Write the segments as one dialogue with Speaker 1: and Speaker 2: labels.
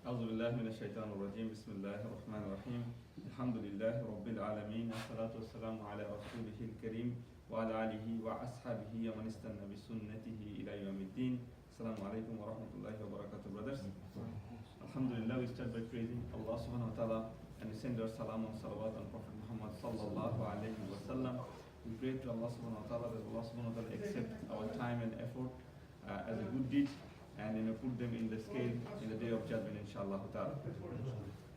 Speaker 1: أعوذ بالله من الشيطان الرجيم بسم الله الرحمن الرحيم الحمد لله رب العالمين والصلاة والسلام على رسوله الكريم وعلى آله وأصحابه ومن استنى بسنته إلى يوم الدين. Assalamu alaikum wa rahmatullahi wa barakatuh, brothers. Alhamdulillah, we start by praising Allah subhanahu wa ta'ala and we send our salam and salawat on Prophet Muhammad sallallahu alayhi wa sallam. We pray to Allah subhanahu wa ta'ala that Allah subhanahu wa ta'ala accept our time and effort as a good deed and put them in the scale in the day of judgment, inshallah ta'ala.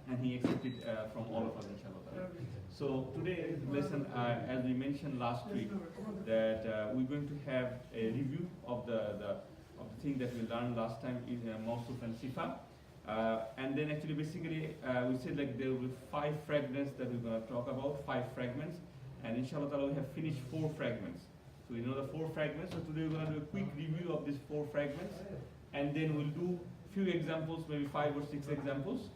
Speaker 1: And He accepted from all of us, inshallah ta'ala. So today's lesson, as we mentioned last week, that we're going to have a review of the thing that we learned last time in Mawsuf and Sifa. And then actually basically we said like there will be 5 fragments that we're going to talk about, 5 fragments. And inshallah ta'ala we have finished 4 fragments. So we know the 4 fragments. So today we're going to do a quick review of these 4 fragments. And then we'll do few examples, maybe 5 or 6 examples.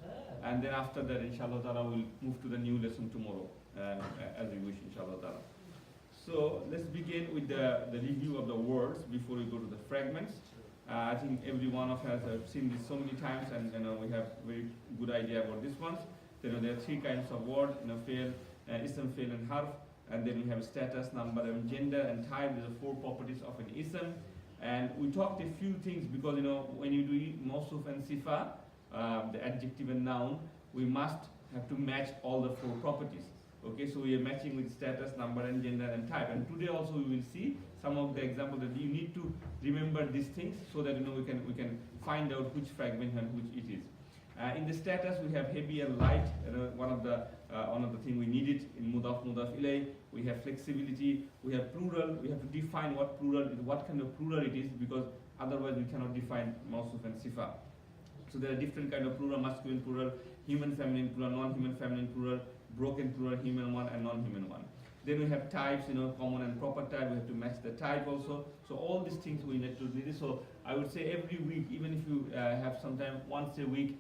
Speaker 1: And then after that, inshallah ta'ala, we'll move to the new lesson tomorrow, as we wish, inshallah ta'ala. So let's begin with the review of the words before we go to the fragments. I think every one of us have seen this so many times, and we have very good idea about this ones. There are 3 kinds of words, fail, ism, fail, and harf. And then we have status, number, and gender, and type. These are 4 properties of an ism. And we talked a few things because when you do Mawsuf and Sifa, the adjective and noun, we must have to match all the 4 properties. Okay, so we are matching with status, number, and gender, and type. And today also we will see some of the examples that you need to remember these things so that we can find out which fragment and which it is. In the status we have heavy and light. One of the things we needed in mudaf ilay. We have flexibility. We have plural. We have to define what plural is, what kind of plural it is, because otherwise we cannot define Mawsuf and Sifa. So there are different kind of plural: masculine plural, human feminine plural, non-human feminine plural, broken plural, human one and non-human one. Then we have types, common and proper type. We have to match the type also. So all these things we need to do this. So I would say every week, even if you have sometime once a week,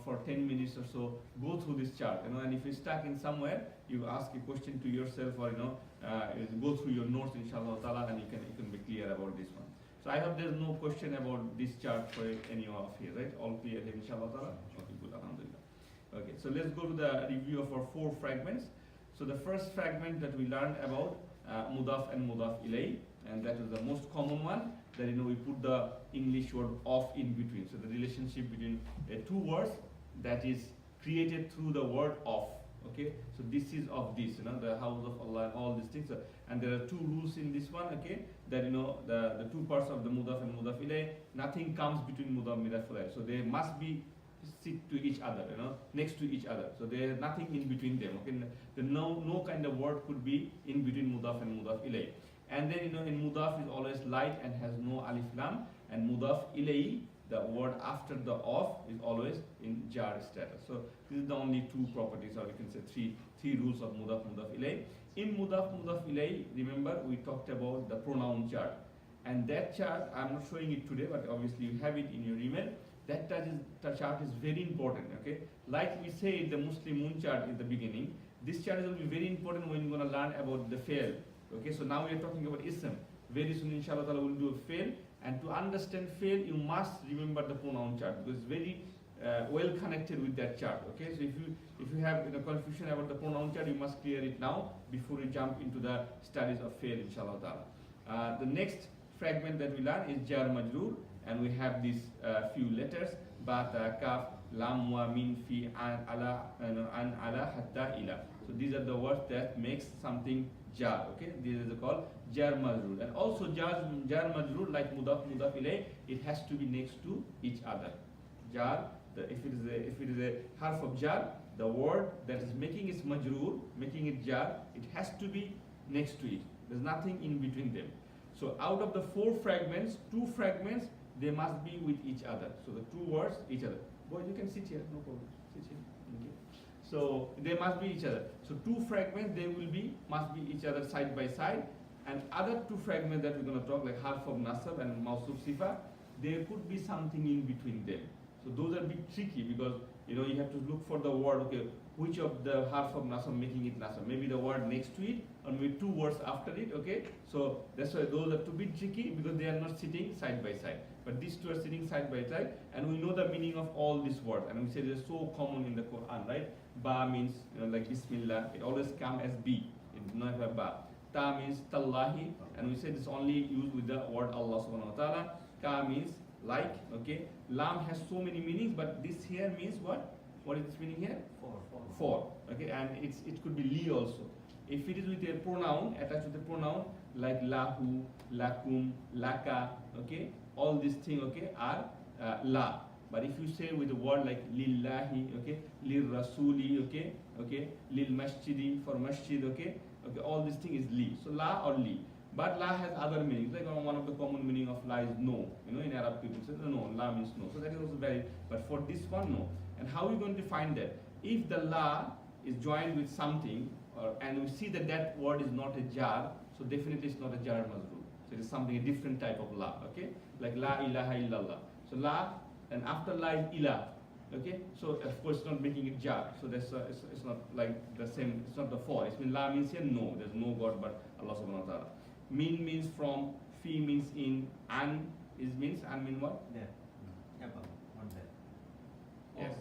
Speaker 1: for 10 minutes or so, go through this chart, and if you're stuck in somewhere, you ask a question to yourself, or go through your notes, inshallah ta'ala, and you can be clear about this one. So I hope there's no question about this chart for any of you, right? All clear, inshallah ta'ala? Okay, good, alhamdulillah. Okay, so let's go to the review of our 4 fragments. So the first fragment that we learned about, mudaf and mudaf ilay, and that is the most common one, that we put the English word of in between. So the relationship between 2 words that is created through the word of. Okay, so this is of this, the house of Allah and all these things. And there are 2 rules in this one. Okay, that the 2 parts of the mudaf and mudaf ilay, nothing comes between mudaf and mudaf ilay. So they must be sit to each other, next to each other. So there is nothing in between them. Okay, no kind of word could be in between mudaf and mudaf ilay. And then in mudaf is always light and has no alif lam, and mudaf ilay, the word after the of, is always in jar status. So this is the only 2 properties, or you can say three rules of mudaf ilay. In mudaf ilay, remember we talked about the pronoun chart, and that chart I'm not showing it today, but obviously you have it in your email. That chart is very important. Okay, like we say the Muslim moon chart in the beginning, this chart will be very important when you're going to learn about the fail. Okay, so now we are talking about ism. Very soon, inshallah ta'ala, we'll do a fail. And to understand fail, you must remember the pronoun chart, because it's very well connected with that chart. Okay, so if you have confusion about the pronoun chart, you must clear it now before you jump into the studies of fail, inshallah ta'ala. The next fragment that we learn is jar majroor, and we have these few letters: ba, ta, kaf, lam, wa, min, fi, an, ala, hatta, ila. So these are the words that makes something jar. Okay, these are called jar majroor. And also jar majroor, like mudaf ilay, it has to be next to each other. Jar, if it is a harf of jar, the word that is making it majroor, making it jar, it has to be next to it. There's nothing in between them. So out of the 4 fragments, 2 fragments, they must be with each other. So the 2 words, each other. Boy, you can sit here, no problem. Sit here. Okay. So they must be each other. So 2 fragments, they must be each other side by side. And other 2 fragments that we're going to talk, like harf of nasab and mawsuf sifa, there could be something in between them. So those are a bit tricky, because you have to look for the word. Okay, which of the harf of nasab making it nasab? Maybe the word next to it, or maybe 2 words after it, okay? So that's why those are a bit tricky because they are not sitting side by side. But these two are sitting side by side, and we know the meaning of all these words, and we say they're so common in the Quran, right? Ba means, like Bismillah, it always comes as B, it does not have Ba. Ta means Tallahi, and we said it's only used with the word Allah subhanahu wa ta'ala. Ka means like, okay? Lam has so many meanings, but this here means what? What is this meaning here? For, okay? And it could be li also. If it is with a pronoun, attached with a pronoun, like lahu, lakum, laka, okay? All these things, okay, are la. But if you say with a word like lillahi, okay, lil rasuli, okay, lil masjidi, for masjid, okay, all these things is li. So la or li. But la has other meanings. Like one of the common meaning of la is no. In Arab people say no, la means no. So that is also valid. But for this one, no. And how are we going to find that? If the la is joined with something, and we see that that word is not a jar, so definitely it's not a jar mazroor. So it is something, a different type of la, okay? Like la ilaha illallah. So la, and after la is ilah, okay? So of course it's not making it jar. So that's it's not like the same, it's not the for. It's mean la means here no, there's no God but Allah subhanahu wa ta'ala. Min means from, fi means in, an means what?
Speaker 2: There. About. One there.
Speaker 1: Yes,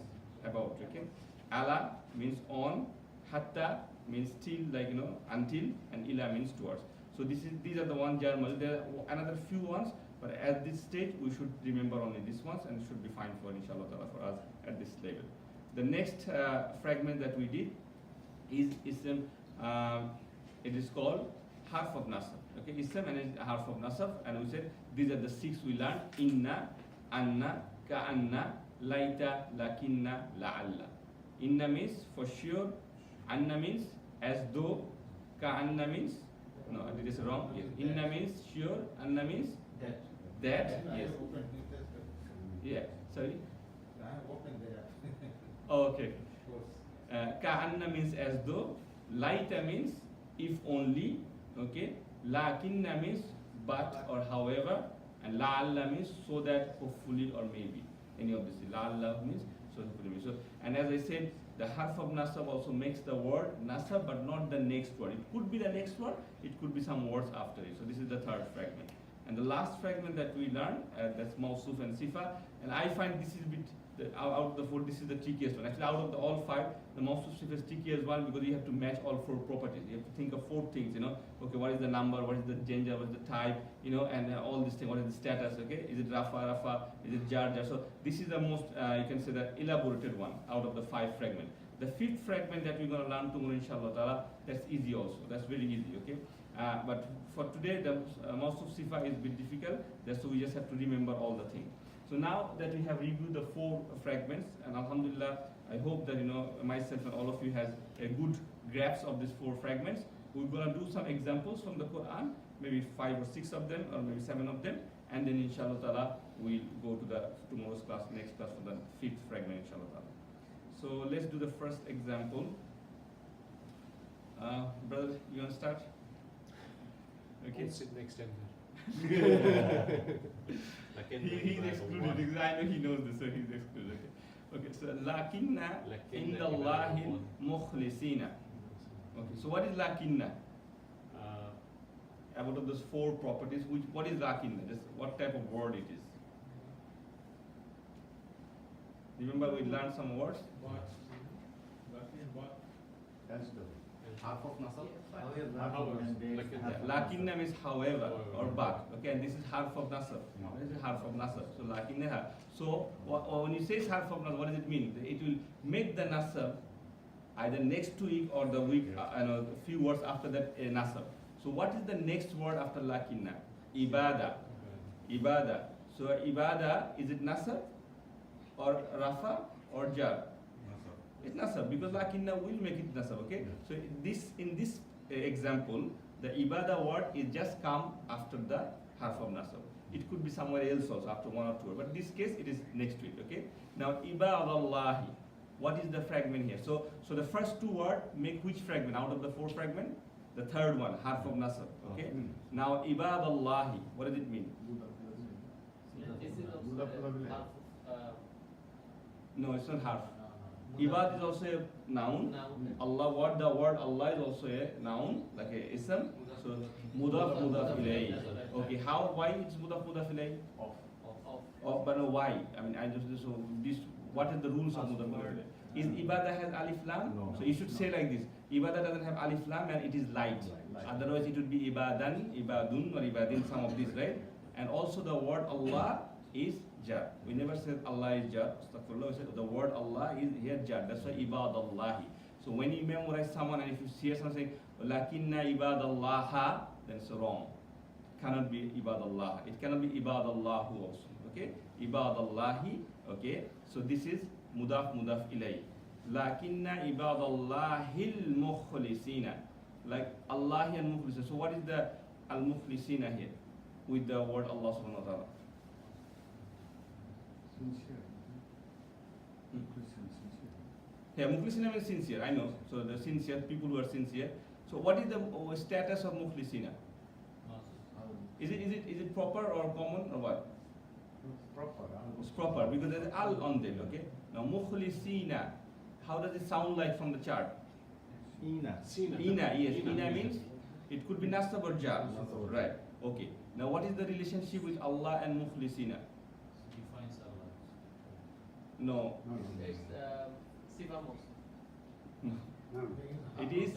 Speaker 1: about, okay? Ala means on, hatta means till, like until, and ila means towards. So these are the one jar mazroor. There are another few ones, but at this stage we should remember only these ones, and it should be fine for inshallah ta'ala for us at this level. The next fragment that we did is ism. It is called harf of nasab. Okay, ism and it's harf of nasab, and we said these are the 6 we learned: inna, anna, ka'anna, laita, lakinna, la'alla. Inna means for sure, anna means as though, ka'anna means no, I did this wrong. Yes. Inna means sure, anna means
Speaker 2: That.
Speaker 1: that. Yes. Yeah. Sorry.
Speaker 3: I have opened there.
Speaker 1: Oh, okay. Ka'anna means as though. Laita means if only. Okay. Lakinna means but or however. And la'alla means so that, hopefully, or maybe. Any of this. La'alla means so hopefully. So, and as I said, the harf of nasab also makes the word nasab, but not the next word. It could be the next word, it could be some words after it. So this is the third fragment. And the last fragment that we learned, that's Mawsuf and Sifa. And I find this is a bit, out of the 4, this is the trickiest one. Actually, out of all 5, the Mawsuf Sifa is tricky as well, because you have to match all 4 properties. You have to think of 4 things, Okay, what is the number, what is the gender, what is the type, and all these things, what is the status, okay? Is it Rafa, is it Jar? So this is the most, you can say, the elaborated one out of the 5 fragments. The 5th fragment that we're going to learn tomorrow, inshallah ta'ala, that's easy also. That's very easy, okay? But for today, the Mawsuf Sifa is a bit difficult. That's so we just have to remember all the things. So now that we have reviewed the 4 fragments, and alhamdulillah, I hope that myself and all of you has a good grasp of these 4 fragments. We're going to do some examples from the Quran, maybe 5 or 6 of them, or maybe 7 of them, and then inshallah ta'ala, we'll go to the tomorrow's class, next class for the 5th fragment, inshallah ta'ala. So let's do the first example. Brother, you want to start? Okay.
Speaker 4: I'll sit next time.
Speaker 1: He's excluded because I know he knows this, so he's excluded. Okay, so lakinna indallahi mukhlisina. Okay, so what is lakinna? Out of those 4 properties, what is lakinna? Just what type of word it is? Remember we learned some words?
Speaker 3: What?
Speaker 2: That's the
Speaker 3: Half of nasab?
Speaker 1: Lakinna means however or but. Okay, and this is harf of nasab. This is harf of nasab. So lakinna. So when you say harf of nasab, what does it mean? It will make the nasab either next week or the week, a few words after that a nasab. So what is the next word after lakinna? Ibada. Ibada. So ibada, is it nasab or rafa or jar? It's nasab, because lakinna will make it nasab, okay? So in this example, the ibada word is just come after the harf of nasab. It could be somewhere else also after 1 or 2, but in this case it is next week, okay? Now ibadallahi, what is the fragment here? So the first 2 words make which fragment out of the 4 fragment? The third one, harf of nasab, okay? Now ibadallahi, what does it mean?
Speaker 5: Is it also half
Speaker 1: No, it's not harf. Ibad is also a noun. Allah, the word Allah is also a noun, like a ism. So mudaf ilayh. Okay, how, why it's mudaf ilayh? Of, but no, why? I mean, I just, so this, what is the rules of mudaf ilayh? Is ibadah has alif lam?
Speaker 3: No.
Speaker 1: So you should say like this. Ibadah doesn't have alif lam and it is light. Otherwise it would be ibadan, ibadun or ibadin, some of these, right? And also the word Allah is jar. We never said Allah is jar. Astaghfirullah. We said the word Allah is here jar. That's why ibadallahi. So when you memorize someone and if you hear someone saying lakinna ibadallaha, then it's wrong. Cannot be ibadallah. It cannot be ibadallahu also. Okay? Ibadallahi. Okay? So this is mudaf ilay. Lakinna ibadallahil mukhlisina. Like Allah and mukhlisina. So what is the al mukhlisina here with the word Allah subhanahu wa ta'ala?
Speaker 4: Sincere.
Speaker 1: Hmm.
Speaker 4: Sincere.
Speaker 1: Yeah, mukhlisina means sincere, I know. So the sincere, people who are sincere. So what is the status of mukhlisina? Is it proper or common or what?
Speaker 3: Proper.
Speaker 1: It's proper because there's al on them, okay? Now mukhlisina, how does it sound like from the chart?
Speaker 3: Ina.
Speaker 1: Ina, yes. Ina means it could be nasab or jar.
Speaker 3: Nasab.
Speaker 1: Right. Okay. Now what is the relationship with Allah and mukhlisina?
Speaker 5: Defines Allah.
Speaker 1: No.
Speaker 5: It's Siva Muslim.
Speaker 1: It is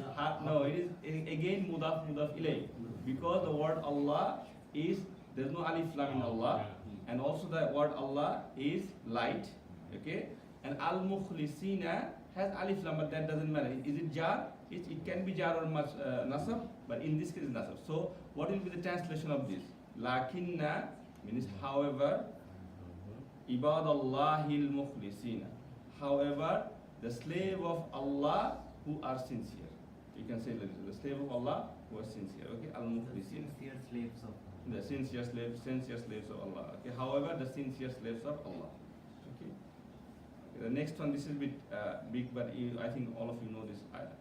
Speaker 1: again mudaf ilay because the word Allah is, there's no alif lam in Allah, and also the word Allah is light, okay, and al mukhlisina has alif lam, but that doesn't matter. Is it jar? It can be jar or nasab, but in this case it's nasab. So what will be the translation of this? Lakinna means however, ibadallahil mukhlisina, however the slave of Allah who are sincere. You can say like the slave of Allah who are sincere. Okay, al mukhlisin.
Speaker 2: Sincere slaves of
Speaker 1: The sincere slaves of Allah. Okay, however, the sincere slaves of Allah. Okay. The next one, this is a bit big, but I think all of you know this ayah.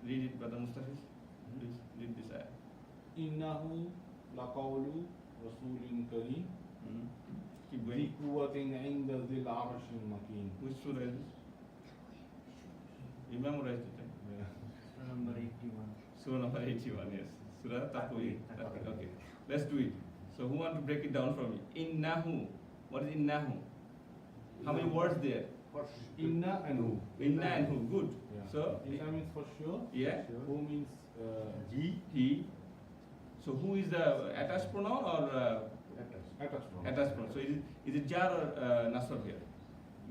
Speaker 1: Read it, Brother Mustafiz. Please read this ayah.
Speaker 6: إنه لقول رسول كريم
Speaker 1: Keep
Speaker 6: ذي
Speaker 1: going.
Speaker 6: قوة عند ذي العرش المكين.
Speaker 1: Which surah is this? You memorized it. Right?
Speaker 2: number 81.
Speaker 1: Surah number 81, yes. Surah Taqwir.
Speaker 2: Taqwir.
Speaker 1: Okay, let's do it. So who want to break it down for me? Innahu. What is innahu? How many words there?
Speaker 6: Inna and who.
Speaker 1: Inna and who. Good.
Speaker 6: Yeah.
Speaker 1: So,
Speaker 6: Inna means for sure.
Speaker 1: yeah,
Speaker 6: Who means
Speaker 1: he. So who is the attached pronoun or
Speaker 6: attached pronoun.
Speaker 1: attached pronoun? So is it jar or nasab here?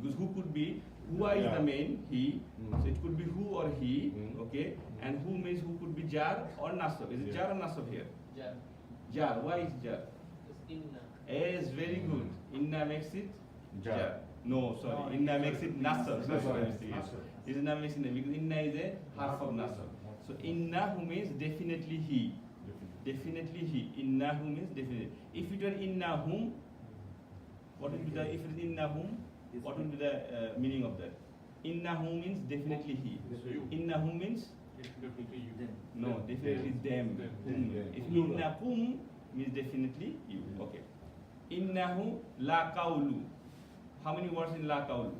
Speaker 1: Because who could be, huwa is
Speaker 6: Yeah.
Speaker 1: the main, he.
Speaker 6: Mm.
Speaker 1: So it could be who or he,
Speaker 6: Mm.
Speaker 1: okay? And who means who could be jar or nasab. Is it
Speaker 6: Yeah.
Speaker 1: jar or nasab here?
Speaker 5: Jar.
Speaker 1: Jar. Why is jar?
Speaker 5: It's Inna.
Speaker 1: Yes, very good. Inna makes it
Speaker 6: Jar.
Speaker 1: jar. No, sorry. Inna makes it nasab. Sorry,
Speaker 6: Nasab.
Speaker 1: my mistake, yes. It's Inna makes it because inna is a half of nasab. So inna who means definitely he. Definitely he. Inna who means definitely. If it were inna whom, what would be the, if it is inna whom, what would be the meaning of that? Inna whom means definitely he. Inna whom means
Speaker 2: Then
Speaker 1: no, definitely them. Whom. If inna whom means definitely you. Okay. Innahu la qawlu. How many words in la qawlu?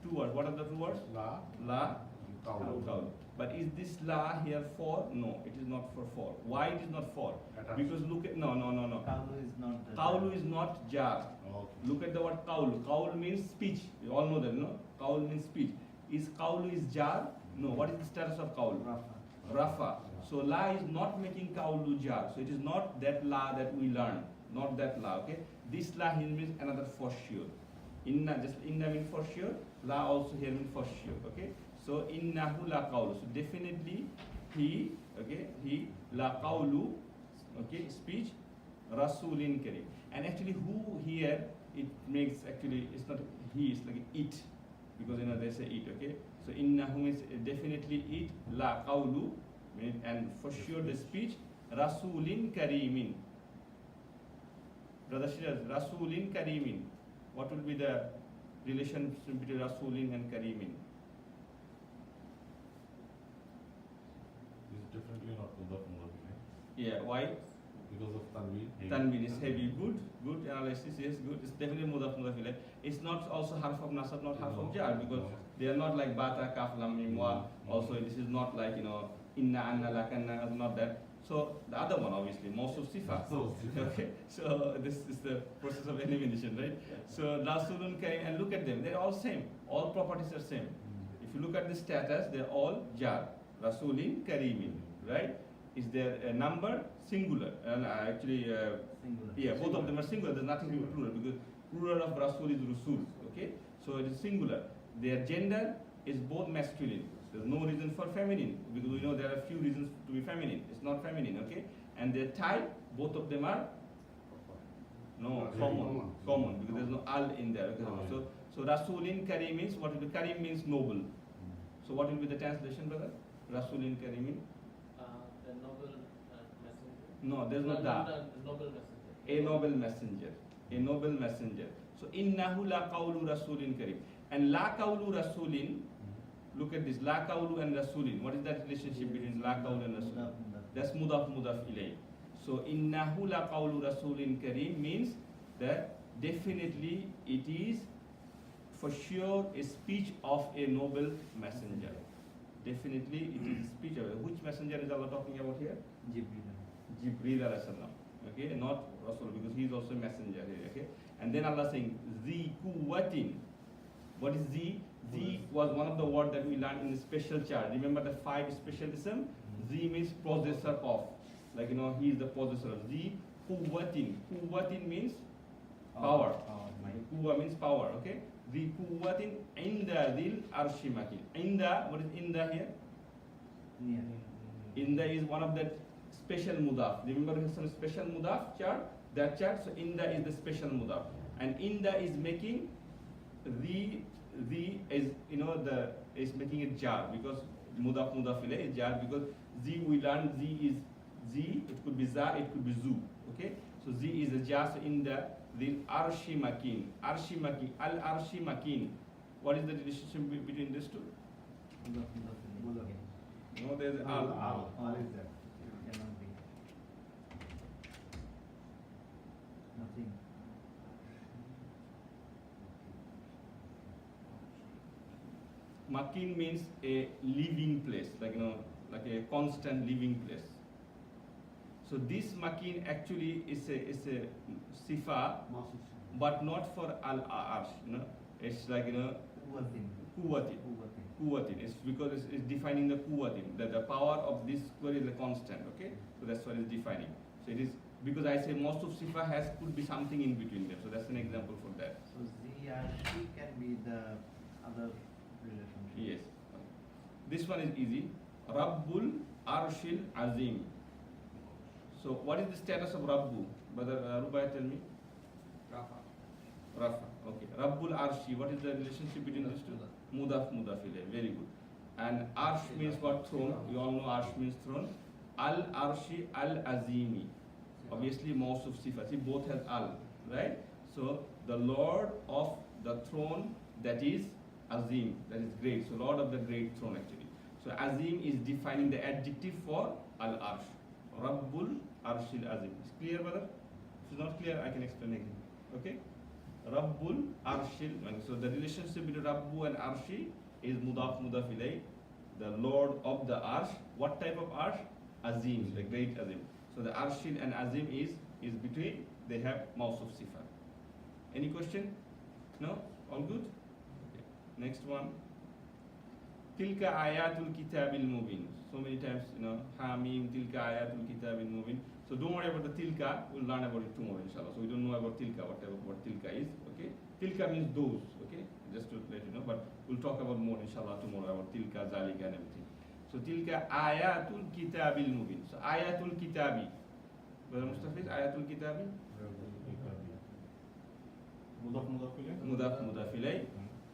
Speaker 1: Two words. What are the two words? La qawlu. But is this la here for? No, it is not for. Why it is not for? Because look at no.
Speaker 2: Qawlu is not the
Speaker 1: Qawlu is not jar. Look at the word qawlu. Qawlu means speech. You all know that, no? Qawlu means speech. Is qawlu is jar? No. What is the status of qawlu?
Speaker 2: Rafa.
Speaker 1: Rafa. So la is not making qawlu jar. So it is not that la that we learn. Not that la, okay? This la here means another for sure. Inna, just inna means for sure. La also here means for sure, okay? So innahu la qawlu. So definitely he, okay? He la qawlu, okay? Speech rasulin kareem. And actually who here, it makes actually, it's not he, it's like it. Because they say it, okay? So innahu means definitely it, la qawlu, and for sure the speech, rasulin kareemin. Brother Shiraz, rasulin kareemin. What will be the relationship between rasulin and kareemin?
Speaker 6: Is definitely not mudaf ilayh.
Speaker 1: Yeah, why?
Speaker 6: Because of tanween.
Speaker 1: Tanween is heavy. Good analysis. Yes, good. It's definitely mudaf ilay. It's not also harf of nasab, not harf of jar, because they are not like bata, kaf, lam, mim, wa. Also, this is not like inna, anna, lakanna, not that. So the other one, obviously, Mawsuf Sifa. Okay, so this is the process of elimination, right? So Rasulun Karim, and look at them, they're all same. All properties are same. If you look at the status, they're all jar. Rasulin Karimin, right? Is there a number? Singular. And actually,
Speaker 2: Singular.
Speaker 1: yeah, both of them are singular. There's nothing to do with plural, because plural of Rasul is Rusul. Okay, so it is singular. Their gender is both masculine. There's no reason for feminine, because we know there are few reasons to be feminine. It's not feminine, okay? And their type, both of them are common, because there's no al in there. Okay? So Rasulin Karim means, what will be Karim means noble. So what will be the translation, brother? Rasulin Karimin?
Speaker 5: The noble messenger.
Speaker 1: No, there's no da.
Speaker 5: The noble messenger.
Speaker 1: A noble messenger. A noble messenger. So innahu la qawlu Rasulin Karim. And la qawlu Rasulin, look at this, la qawlu and Rasulin. What is that relationship between la qawlu and Rasulin? That's mudaf ilay. So innahu la qawlu Rasulin Karim means that definitely it is for sure a speech of a noble messenger. Definitely it is a speech of which messenger is Allah talking about here? Jibreel alayhi salam. Okay, not Rasul, because he is also a messenger here. Okay, and then Allah saying zi quwwatin. What is zi? Zi was one of the words that we learned in the special chart. Remember the 5 specialism? Zi means possessor of. Like he is the possessor of. Zi quwwatin. Quwwatin means power. Quwwa means power. Okay. Zi quwwatin inda dil arshi makin. Inda, what is inda here? Inda is one of that special mudaf. Remember some special mudaf chart? That chart. So inda is the special mudaf. And inda is making the is is making it jar, because mudaf ilay is jar, because z we learned z is z, it could be za, it could be zu. Okay, so z is a jar. So in the arshi makin, al arshi makin. What is the relationship between these two? No, there's al.
Speaker 3: All is there.
Speaker 2: Cannot be. Nothing.
Speaker 1: Makin means a living place, like like a constant living place. So this makin actually is a sifa, but not for al arsh. It's like kuwatin. It's because it's defining the kuwatin. That the power of this square is a constant. Okay, so that's what it's defining. So it is because I say most of sifa could be something in between them. So that's an example for that.
Speaker 2: So Z or she can be the other relationship.
Speaker 1: Yes. This one is easy. Rabbul Arshil Azim. So what is the status of Rabbu? Brother Rubai, tell me. Rafa. Okay. Rabbul Arshi. What is the relationship between these two? Mudaf ilay. Very good. And Arsh means what? Throne. You all know Arsh means throne. Al Arshi Al Azimi. Obviously, Mawsuf Sifa. See, both has Al, right? So the Lord of the throne, that is Azim, that is great. So Lord of the great throne actually. So Azim is defining the adjective for Al Arsh. Rabbul Arshil Azim. Is clear, brother? If it's not clear, I can explain again. Okay? Rabbul Arshil. So the relationship between Rabbu and Arshi is mudaf ilay. The Lord of the Arsh. What type of Arsh? Azim, the great Azim. So the Arshil and Azim is between. They have Mawsuf Sifa. Any question? No? All good? Next one. Tilka ayatul kitabil mubin. So many times, Hamim, Tilka ayatul kitabil mubin. So don't worry about the Tilka. We'll learn about it tomorrow, inshallah. So we don't know about Tilka, what Tilka is. Okay? Tilka means those. Okay? Just to let you know. But we'll talk about more, inshallah, tomorrow about Tilka, Zalika, and everything. So Tilka ayatul kitabil mubin. So ayatul kitabi. Brother Mustafiz, ayatul kitabi? Mudaf ilay.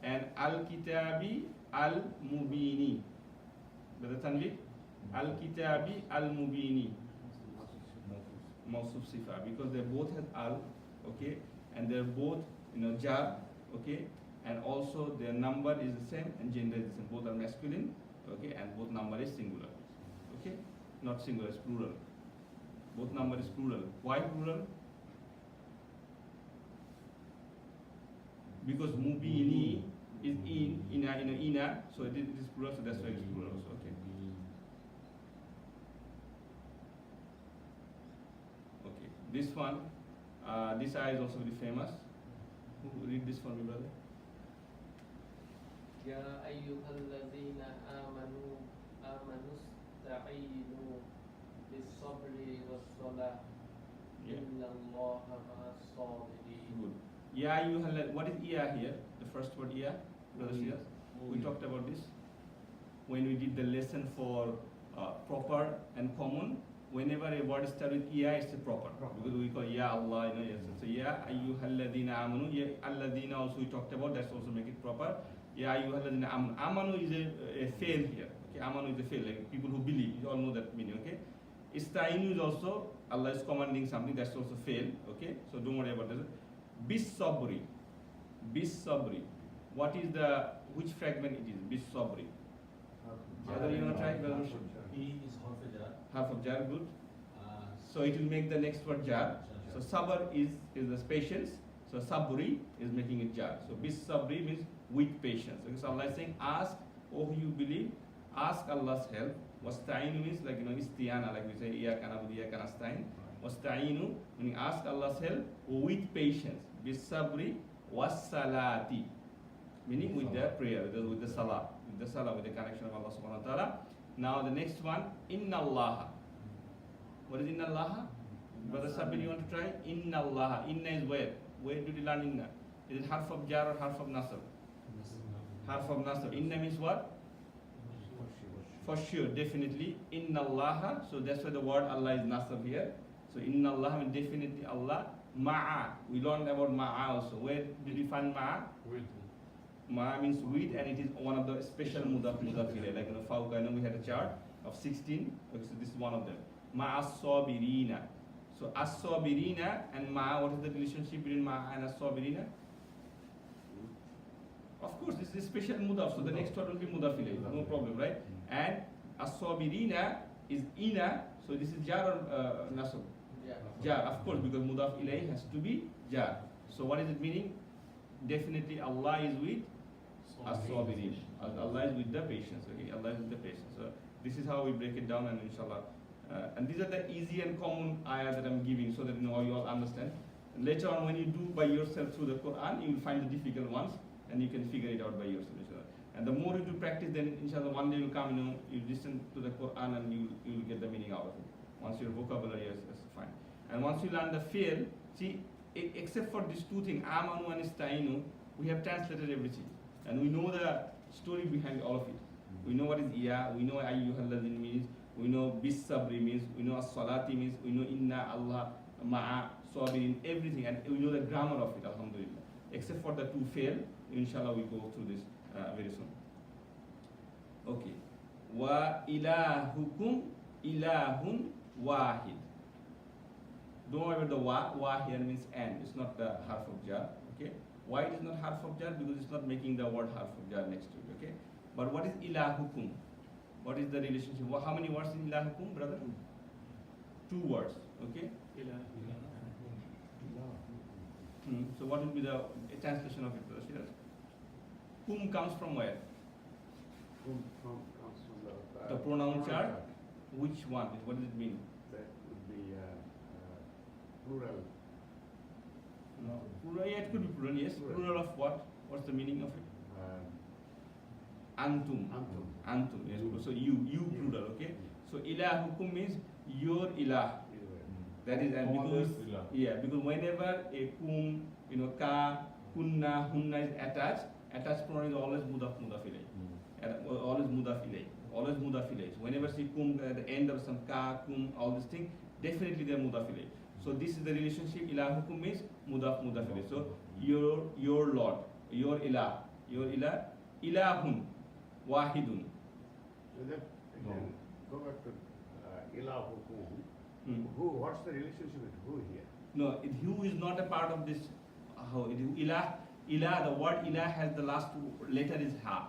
Speaker 1: And al-kitabi al-mubini. Brother Tanvi? Al-kitabi al-mubini. Mawsuf Sifa. Because they both have al, okay? And they're both, jar, okay? And also their number is the same and gender is the same. Both are masculine, okay? And both number is singular, okay? Not singular, it's plural. Both number is plural. Why plural? Because mubini is ina, so it is plural, so that's why it's plural also. Okay. Okay. This one, this ayah is also very famous. Who read this for me, brother?
Speaker 5: يا أيها الذين آمنوا استعينوا بالصبر والصلاة
Speaker 1: Yeah.
Speaker 5: إن الله مع الصابرين.
Speaker 1: Good. Ya ayyuhal, what is iya here? The first word iya, brother Shiraz? We talked about this when we did the lesson for proper and common. Whenever a word starts with iya, it's a proper. Because we call ya Allah, yes. So ya ayyuhalladhina amanu, ya alladhina also we talked about, that's also make it proper. Ya ayyuhalladhina amanu. Amanu is a fail here. Okay, amanu is a fail, like people who believe. You all know that meaning, okay? Istainu is also, Allah is commanding something, that's also fail, okay? So don't worry about that. Bis sabri. What is which fragment it is? Bis sabri. Brother, you want to try? Brother?
Speaker 4: He is half a jar.
Speaker 1: Half of jar, good. So it will make the next word jar. So sabr is the patience. So sabri is making it jar. So bis sabri means with patience. Okay, so Allah is saying, ask, oh you believe, ask Allah's help. Wasta'inu means like istiana, like we say iyyaka na'budu wa iyyaka nasta'in. Wasta'inu meaning ask Allah's help with patience. Bis sabri was salati, meaning with the prayer, with the salah, with the connection of Allah subhanahu wa ta'ala. Now the next one, inna Allah. What is inna Allah? Brother Sabir, you want to try? Inna Allah. Inna is where? Where did you learn inna? Is it harf of jar or harf of nasr? Harf of nasr. Inna means what? For sure, definitely. Inna Allah. So that's why the word Allah is nasr here. So inna Allah means definitely Allah. Ma'a. We learned about ma'a also. Where did you find ma'a? Ma means with, and it is one of the special mudaf ilayh. Like fawqa, we had a chart of 16. Okay, so this is one of them. Ma as-sabirina. So as-sabirina and ma, what is the relationship between ma and as-sabirina? Of course, this is a special mudaf, so the next word will be mudaf ilayh. No problem, right? And as-sabirina is ina, so this is jar or nasab? Jar, of course, because mudaf ilayh has to be jar. So what is it meaning? Definitely Allah is with as-sabirin. Allah is with the patience. Okay, Allah is with the patience. So this is how we break it down, and inshallah. And these are the easy and common ayah that I'm giving, so that you all understand. And later on, when you do by yourself through the Quran, you will find the difficult ones, and you can figure it out by yourself, inshallah. And the more you do practice, then inshallah one day you come, you listen to the Quran, and you will get the meaning out of it. Once your vocabulary is fine, and once you learn the fi'l, see, except for these two things, amanu and istainu, we have translated everything, and we know the story behind all of it. We know what is iya, we know ayyuhalladhin means, we know bis sabri means, we know as-salati means, we know inna Allah ma'a sabirin, everything, and we know the grammar of it, alhamdulillah. Except for the two fail, inshallah we go through this very soon. Okay. Wa ilahukum ilahun wahid. Don't worry about the wa here means and. It's not the harf of jar. Okay. Why it is not harf of jar? Because it's not making the word harf of jar next to it. Okay. But what is ilahukum? What is the relationship? How many words in ilahukum, brother? 2 words. Okay. So what will be the translation of it, brother? Kum comes from where?
Speaker 3: Comes from
Speaker 1: The pronoun chart. Which one? What does it mean?
Speaker 3: That would be plural.
Speaker 1: No. Plural, yeah, it could be plural, yes. Plural of what? What's the meaning of it? Antum. Antum, yes. So you plural, okay? So ilahukum means your ilah. That is, and because, because whenever a kum, ka, kunna, hunna is attached pronoun is always mudaf ilayh. Always mudaf ilayh. Always mudaf ilayh. So whenever see kum at the end of some ka, kum, all these things, definitely they are mudaf ilayh. So this is the relationship. Ilahukum means mudaf ilayh. So your Lord, your ilah, ilahun, wahidun.
Speaker 3: So that again, go back to ilahukum. Who? What's the relationship with who here?
Speaker 1: No, who is not a part of this. How it is ilah? The word ilah has the last letter is ha.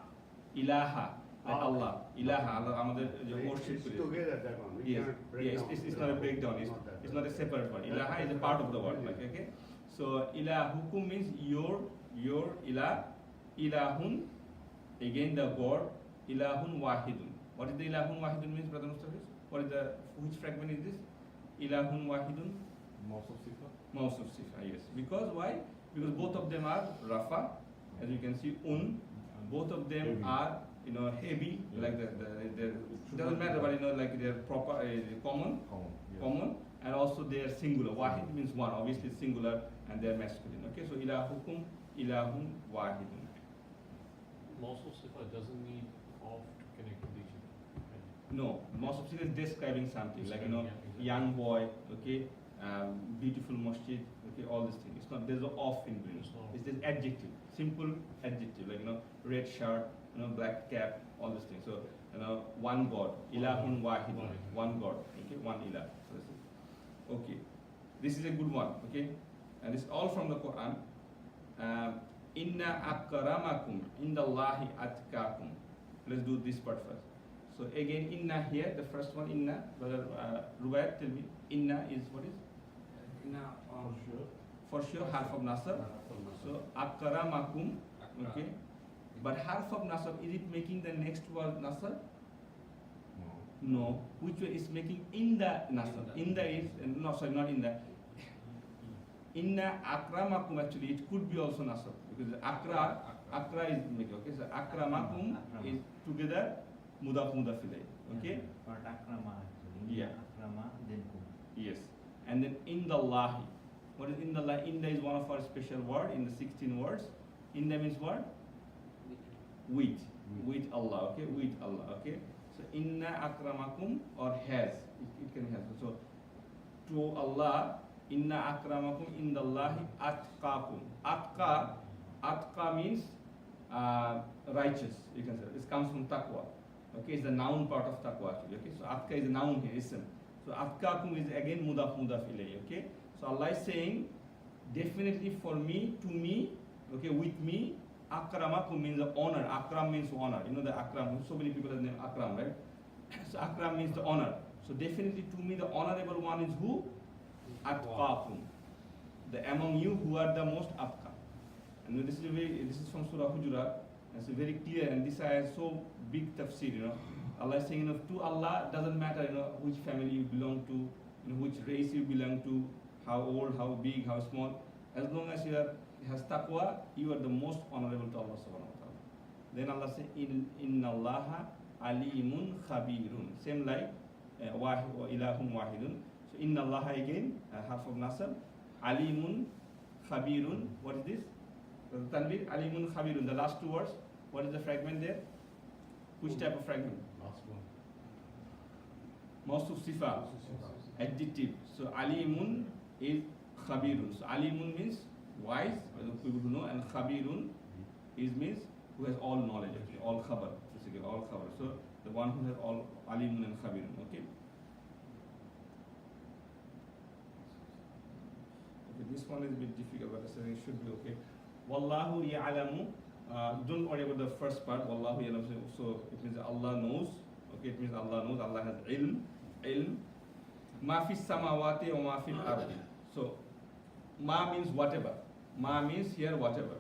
Speaker 1: Ilaha. like Allah, ilaha, Allah, আমাদের যে
Speaker 3: So
Speaker 1: worship
Speaker 3: it's
Speaker 1: করি।
Speaker 3: together that one. We
Speaker 1: Yes,
Speaker 3: cannot break
Speaker 1: yes,
Speaker 3: down
Speaker 1: it's
Speaker 3: the
Speaker 1: not a
Speaker 3: word.
Speaker 1: breakdown.
Speaker 3: that.
Speaker 1: It's not a separate word.
Speaker 3: That's-
Speaker 1: Ilaha is a
Speaker 3: that's
Speaker 1: part of the word.
Speaker 3: yes.
Speaker 1: Like, okay. So ilahukum means your ilah, ilahun. Again the word ilahun wahidun. What is the ilahun wahidun means, brother Mustafis? What is the which fragment is this? Ilahun wahidun.
Speaker 6: Mawsuf sifa.
Speaker 1: Mawsuf sifa. Yes. Because why? Because both of them are rafa, as you can see Both of them
Speaker 6: Heavy.
Speaker 1: are heavy,
Speaker 6: Yeah.
Speaker 1: like the doesn't matter, but like they're proper common,
Speaker 6: Common.
Speaker 1: and also they are singular. Wahid means one, obviously singular, and they are masculine. Okay, so ilahukum ilahun wahidun.
Speaker 4: Mawsuf sifa doesn't need of to connect with each other.
Speaker 1: No, most of it is describing something, like
Speaker 4: Describing, yeah, exactly.
Speaker 1: young boy, okay, beautiful masjid, okay, all these things. It's not, there's no off in between.
Speaker 4: There's no-
Speaker 1: It's just adjective, simple adjective, like red shirt, black cap, all these things. So one God, ilahun wahidun,
Speaker 4: Wahid.
Speaker 1: one God, okay, one ilah. So this is, okay, this is a good one, okay, and this is all from the Quran. Inna akramakum indallahi atkakum. Let's do this part first. So again, inna here, the first one, inna. Brother Rubayat, tell me, inna is what is? Inna
Speaker 6: For sure.
Speaker 1: for sure, harf of nasab. So akramakum, okay. But harf of nasab, is it making the next word nasab?
Speaker 6: No.
Speaker 1: No. Which way is making in the nasab? In the is no, sorry, not in the. Inna akramakum, actually it could be also nasab, because akra is making, okay. So akramakum is together mudaf ilay, okay.
Speaker 2: But akrama actually.
Speaker 1: Yeah.
Speaker 2: Akrama then kum.
Speaker 1: Yes. And then indallahi. What is indallahi? Inda is one of our special word in the 16 words. Inda means what? With. With Allah, okay? With Allah, okay? So inna akramakum or has. It can have. So to Allah, inna akramakum indallahi atqakum. Atqa means righteous, you can say. This comes from taqwa. Okay, it's the noun part of taqwa actually. Okay, so atqa is a noun here, ism. So atqakum is again mudaf ilay. Okay, so Allah is saying, definitely for me, to me, okay, with me, akramakum means the honor. Akram means honor. You know the akram. So many people have named akram, right? So akram means the honor. So definitely to me, the honorable one is who? Atqakum. The among you who are the most atqa. And this is from Surah Hujurat. It's very clear, and this is so big tafsir. Allah is saying, to Allah doesn't matter, which family you belong to, which race you belong to, how old, how big, how small. As long as you has taqwa, you are the most honorable to Allah subhanahu wa ta'ala. Then Allah says, Inna Allaha alimun khabirun. Same like ilahum wahidun. So Inna Allaha again, half of nasab. Alimun khabirun. What is this? Tanvir, alimun khabirun. The last two words. What is the fragment there? Which type of fragment?
Speaker 6: Last one.
Speaker 1: Mawsuf sifa. Adjective. So alimun is khabirun. So alimun means wise, people who know, and khabirun means who has all knowledge, actually, all khabar, basically all khabar. So the one who has all alimun and khabirun. Okay. Okay, this one is a bit difficult, but I think it should be okay. Wallahu ya'lamu. Don't worry about the first part. Wallahu ya'lamu. So it means Allah knows. Okay, it means Allah knows. Allah has ilm. Ma fi samawati wa ma fil ardi. So ma means whatever. Ma means here whatever.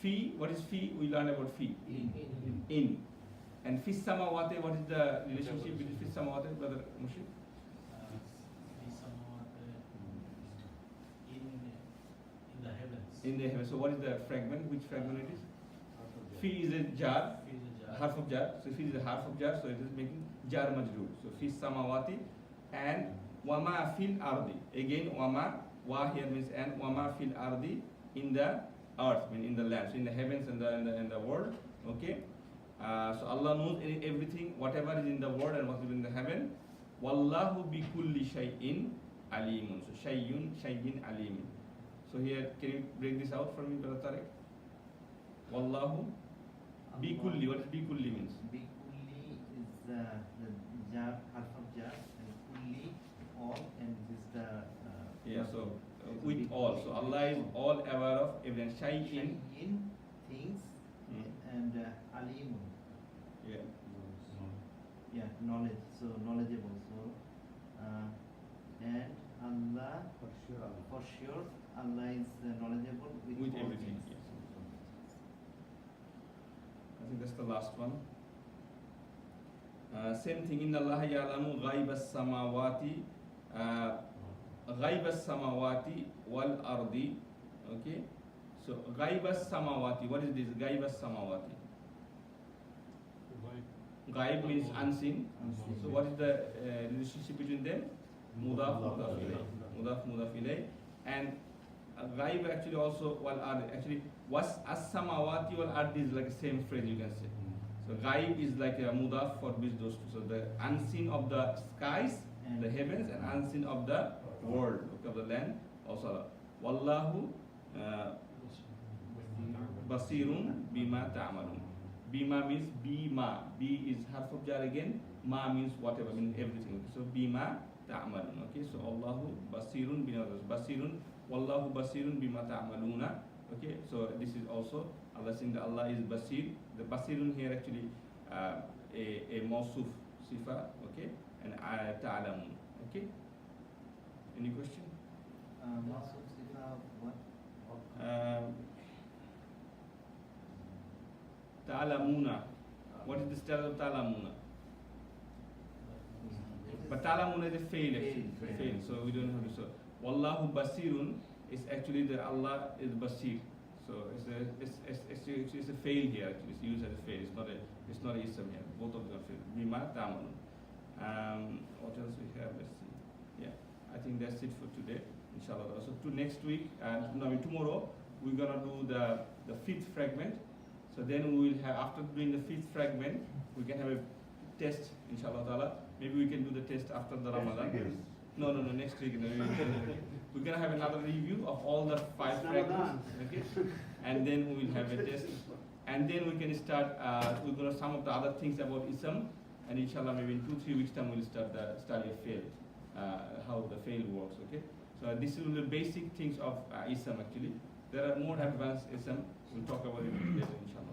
Speaker 1: Fi, what is fi? We learn about fi. In. And fi samawati, what is the relationship between fi samawati, brother Mushrik?
Speaker 4: In the heavens.
Speaker 1: In the heaven. So what is the fragment? Which fragment it is? Fi is a jar. Half of jar. So fi is a half of jar. So it is making jar majroor. So fi samawati and wama fil ardi. Again wama. Wa here means and wama fil ardi, in the earth, mean in the land. So in the heavens and the world. Okay. So Allah knows everything, whatever is in the world and what is in the heaven. Wallahu bi kulli shay'in alimun. So shay'in alimun. So here, can you break this out for me, Brother Tariq? Wallahu bi kulli. What does bi kulli means?
Speaker 2: Bi kulli is the jar, half of jar, and kulli all, and this is the
Speaker 1: Yeah, so with all. So Allah is all aware of everything. Shay'in.
Speaker 2: shay'in things
Speaker 1: Hmm.
Speaker 2: and alimun.
Speaker 1: Yeah.
Speaker 2: knowledge, so knowledgeable. So, and Allah,
Speaker 3: For sure.
Speaker 2: for sure, Allah is knowledgeable with,
Speaker 1: With
Speaker 2: all
Speaker 1: everything,
Speaker 2: things.
Speaker 1: yes. I think that's the last one. Same thing. Inna Allah ya'lamu ghaiba samawati, ghaiba samawati wal ardi. Okay. So ghaiba samawati. What is this? Ghaiba samawati. Ghaib means unseen.
Speaker 2: Unseen.
Speaker 1: So what is the relationship between them? Mudaf, mudaf ilay. Mudaf, mudaf ilay. And ghaib actually also wal ard. Actually, was as samawati wal ard is like the same phrase you can say. So ghaib is like a mudaf for which those two. So the unseen of the skies,
Speaker 2: And
Speaker 1: the heavens, and unseen of the world, of the land. Also, wallahu basirun bima ta'malun. Bima means bima. B is harf of jar again. Ma means whatever, means everything. So bima ta'malun. Okay. So Allahu basirun bima. Basirun. Wallahu basirun bima ta'maluna. Okay. So this is also Allah saying that Allah is basir. The basirun here actually a mawsuf sifa. Okay. And ta'lamun. Okay. Any question?
Speaker 2: Mawsuf sifa of what?
Speaker 1: Ta'lamuna. What is the status of ta'lamuna? But ta'lamuna is a fail actually.
Speaker 2: Fail.
Speaker 1: Fail. So we don't have to. So Wallahu basirun is actually the Allah is basir. So it's a fail here actually. It's used as a fail. It's not a ism here. Both of them are fail. Bima ta'malun. What else we have? Let's see. Yeah, I think that's it for today. Inshallah. So to next week, tomorrow we're gonna do the fifth fragment. So then we will have, after doing the fifth fragment, we can have a test. Inshallah ta'ala. Maybe we can do the test after the Ramadan. No, next week. We're gonna have another review of all the 5 fragments. Okay, and then we will have a test. And then we can start. We're gonna sum up the other things about Islam. And inshallah, maybe in 2-3 weeks time we'll start the study of fail, how the fail works. Okay, so this is the basic things of Islam actually. There are more advanced Islam. We'll talk about it later, inshallah.